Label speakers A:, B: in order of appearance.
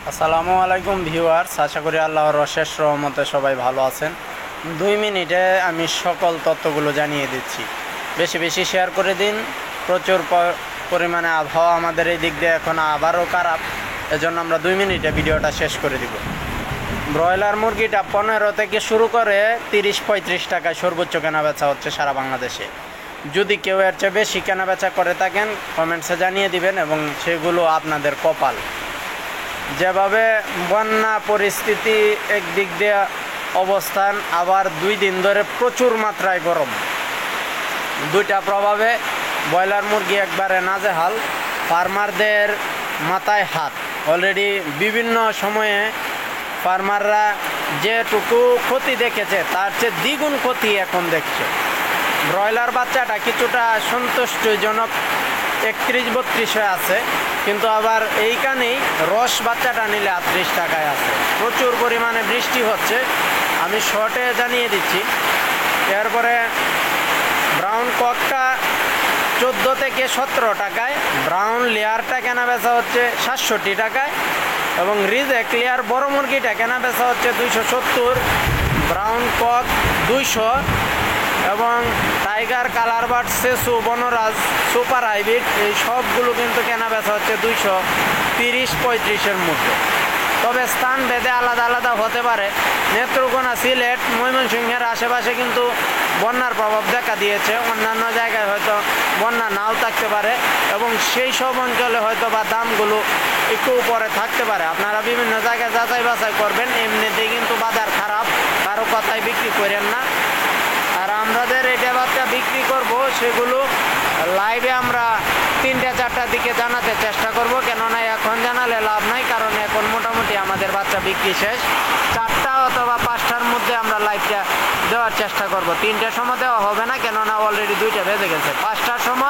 A: আসসালামু আলাইকুম ভিউয়ার্স, আশা করি আল্লাহর অশেষ রহমতে সবাই ভালো আছেন। 2 মিনিটে আমি সকল তথ্যগুলো জানিয়ে দিচ্ছি। বেশি বেশি শেয়ার করে দিন। প্রচুর পরিমাণে আবহাওয়া আমাদের এই দিক দিয়ে এখন আবারও খারাপ, এজন্য আমরা 2 মিনিটে ভিডিওটা শেষ করে দিব। ব্রয়লার মুরগিটা 15 থেকে শুরু করে 30-35 টাকায় সর্বোচ্চ কেনা বেচা হচ্ছে সারা বাংলাদেশে। যদি কেউ এর চেয়ে বেশি কেনা বেচা করে থাকেন কমেন্টসে জানিয়ে দিবেন, এবং সেগুলো আপনাদের কপাল। যেভাবে বন্যা পরিস্থিতি একদিক দিয়ে অবস্থান, আবার 2 দিন ধরে প্রচুর মাত্রায় গরম, দুইটা প্রভাবে ব্রয়লার মুরগি একবারে নাজেহাল। ফার্মারদের মাথায় হাত। অলরেডি বিভিন্ন সময়ে ফার্মাররা যেটুকু ক্ষতি দেখেছে তার চেয়ে দ্বিগুণ ক্ষতি এখন দেখছে। ব্রয়লার বাচ্চাটা কিছুটা সন্তুষ্টজনক 31-32 আছে, কিন্তু আবার এইখানেই রস বাচ্চাটা নিলে 38 টাকায় আছে। প্রচুর পরিমাণে বৃষ্টি হচ্ছে, আমি শর্টে জানিয়ে দিচ্ছি। এরপরে ব্রাউন ককটা 14 থেকে 17 টাকায়, ব্রাউন লেয়ারটা কেনা বেচা হচ্ছে 67 টাকায়, এবং রিজেক্ট লেয়ার বড় মুরগিটা কেনা বেচা হচ্ছে 270, ব্রাউন কক 200, এবং টাইগার, কালার বার্ড, সেসু, বনরাজ, সুপার হাইব্রিড এই সবগুলো কিন্তু কেনা বেচা হচ্ছে 230-35-এর মধ্যে। তবে স্থান ভেদে আলাদা আলাদা হতে পারে। নেত্রকোনা, সিলেট, ময়মনসিংহের আশেপাশে কিন্তু বন্যার প্রভাব দেখা দিয়েছে। অন্যান্য জায়গায় হয়তো বন্যা নাও থাকতে পারে, এবং সেই সব অঞ্চলে হয়তো বা দামগুলো একটু উপরে থাকতে পারে। আপনারা বিভিন্ন জায়গায় যাচাই বাছাই করবেন। এমনিতেই কিন্তু বাজার খারাপ, কারো কথায় বিক্রি করেন না। আর আমাদের এটা বাচ্চা বিক্রি করব, সেগুলো লাইভে আমরা 3-4টার দিকে জানাতে চেষ্টা করব, কেননা এখন জানালে লাভ নাই, কারণ এখন মোটামুটি আমাদের বাচ্চা বিক্রি শেষ। 4টা অথবা 5টার মধ্যে আমরা লাইভটা দেওয়ার চেষ্টা করব। 3টার সময় দেওয়া হবে না, কেননা অলরেডি 2টা বেজে গেছে। 5টার সময়